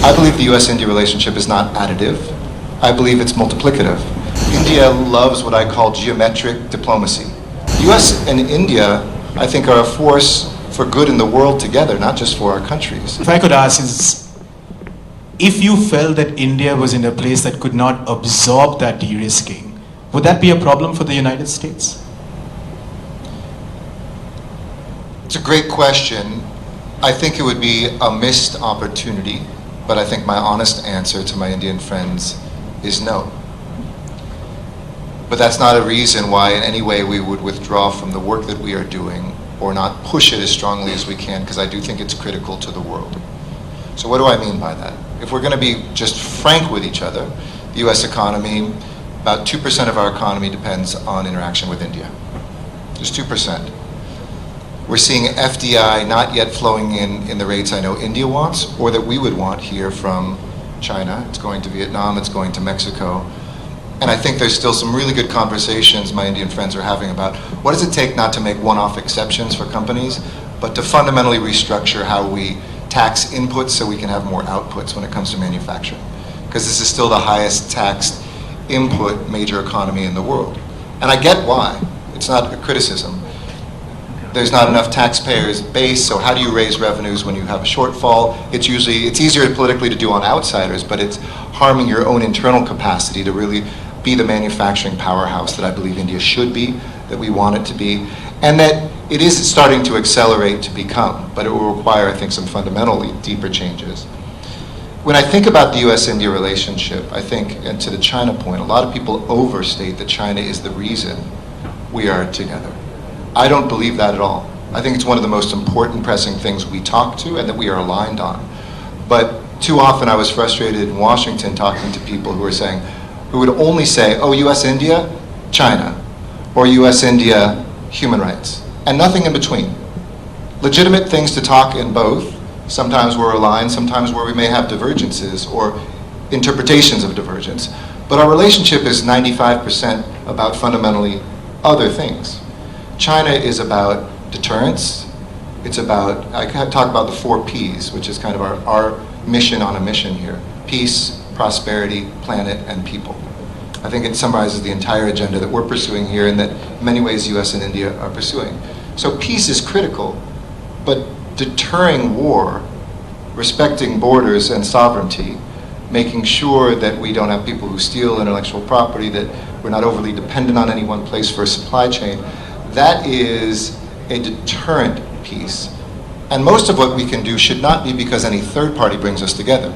I believe the US-India relationship is not additive. I believe it's multiplicative. India loves what I call geometric diplomacy. The US and India, I think, are a force for good in the world together, not just for our countries. If I could ask, if you felt that India was in a place that could not absorb that de-risking, would that be a problem for the United States? It's a great question. I think it would be a missed opportunity, but I think my honest answer to my Indian friends is no. But that's not a reason why in any way we would withdraw from the work that we are doing or not push it as strongly as we can, because I do think it's critical to the world. So what do I mean by that? If we're going to be just frank with each other, the US economy, about 2% of our economy depends on interaction with India. Just 2%. We're seeing FDI not yet flowing in the rates I know India wants or that we would want here from China. It's going to Vietnam, it's going to Mexico. And I think there's still some really good conversations my Indian friends are having about what does it take not to make one-off exceptions for companies, but to fundamentally restructure how we tax inputs so we can have more outputs when it comes to manufacturing. Because this is still the highest taxed input major economy in the world. And I get why. It's not a criticism. There's not enough taxpayers base, so how do you raise revenues when you have a shortfall? It's easier politically to do on outsiders, but it's harming your own internal capacity to really be the manufacturing powerhouse that I believe India should be, that we want it to be, and that it is starting to accelerate to become, but it will require, I think, some fundamentally deeper changes. When I think about the US-India relationship, I think, and to the China point, a lot of people overstate that China is the reason we are together. I don't believe that at all. I think it's one of the most important pressing things we talk to and that we are aligned on. But too often I was frustrated in Washington talking to people who would only say, oh, US-India, China, or US-India, human rights, and nothing in between. Legitimate things to talk in both, sometimes we're aligned, sometimes where we may have divergences or interpretations of divergence. But our relationship is 95% about fundamentally other things. China is about deterrence. It's about, I talk about the 4 Ps, which is kind of our mission on a mission here. Peace, prosperity, planet, and people. I think it summarizes the entire agenda that we're pursuing here and that in many ways US and India are pursuing. So peace is critical, but deterring war, respecting borders and sovereignty, making sure that we don't have people who steal intellectual property, that we're not overly dependent on any one place for a supply chain, that is a deterrent piece. And most of what we can do should not be because any third party brings us together.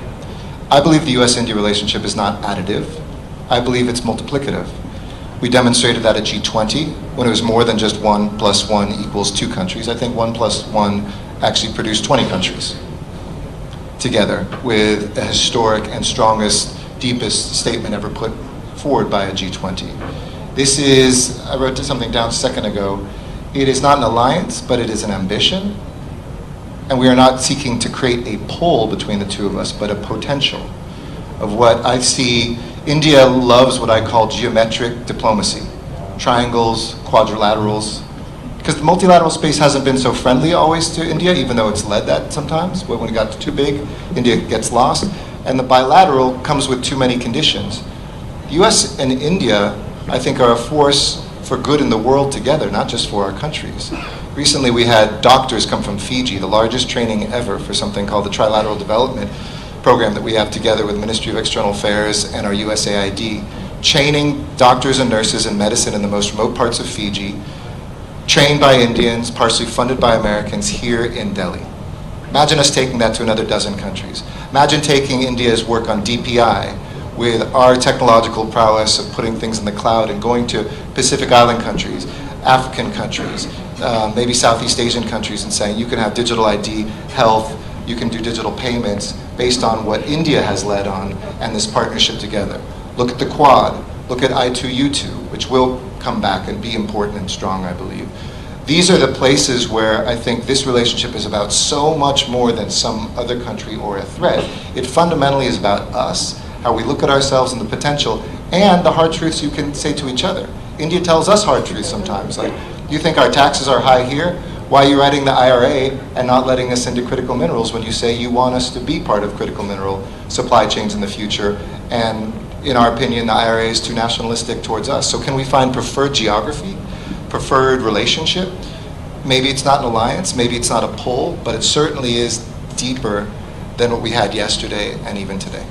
I believe the US-India relationship is not additive. I believe it's multiplicative. We demonstrated that at G20 when it was more than just 1 + 1 = 2 countries. I think 1 + 1 actually produced 20 countries together with a historic and strongest, deepest statement ever put forward by a G20. This is, I wrote something down a second ago, it is not an alliance, but it is an ambition. And we are not seeking to create a pole between the two of us, but a potential of what I see. India loves what I call geometric diplomacy. Triangles, quadrilaterals. Because the multilateral space hasn't been so friendly always to India, even though it's led that sometimes. But when it got too big, India gets lost. And the bilateral comes with too many conditions. The US and India, I think, are a force for good in the world together, not just for our countries. Recently we had doctors come from Fiji, the largest training ever for something called the Trilateral Development Program that we have together with Ministry of External Affairs and our USAID, training doctors and nurses in medicine in the most remote parts of Fiji, trained by Indians, partially funded by Americans here in Delhi. Imagine us taking that to another dozen countries. Imagine taking India's work on DPI with our technological prowess of putting things in the cloud and going to Pacific Island countries, African countries, maybe Southeast Asian countries, and saying you can have digital ID, health, you can do digital payments based on what India has led on and this partnership together. Look at the Quad, look at I2U2, which will come back and be important and strong, I believe. These are the places where I think this relationship is about so much more than some other country or a threat. It fundamentally is about us, how we look at ourselves and the potential, and the hard truths you can say to each other. India tells us hard truths sometimes, like, you think our taxes are high here? Why are you writing the IRA and not letting us into critical minerals when you say you want us to be part of critical mineral supply chains in the future? And in our opinion, the IRA is too nationalistic towards us. So can we find preferred geography, preferred relationship? Maybe it's not an alliance, maybe it's not a pull, but it certainly is deeper than what we had yesterday and even today.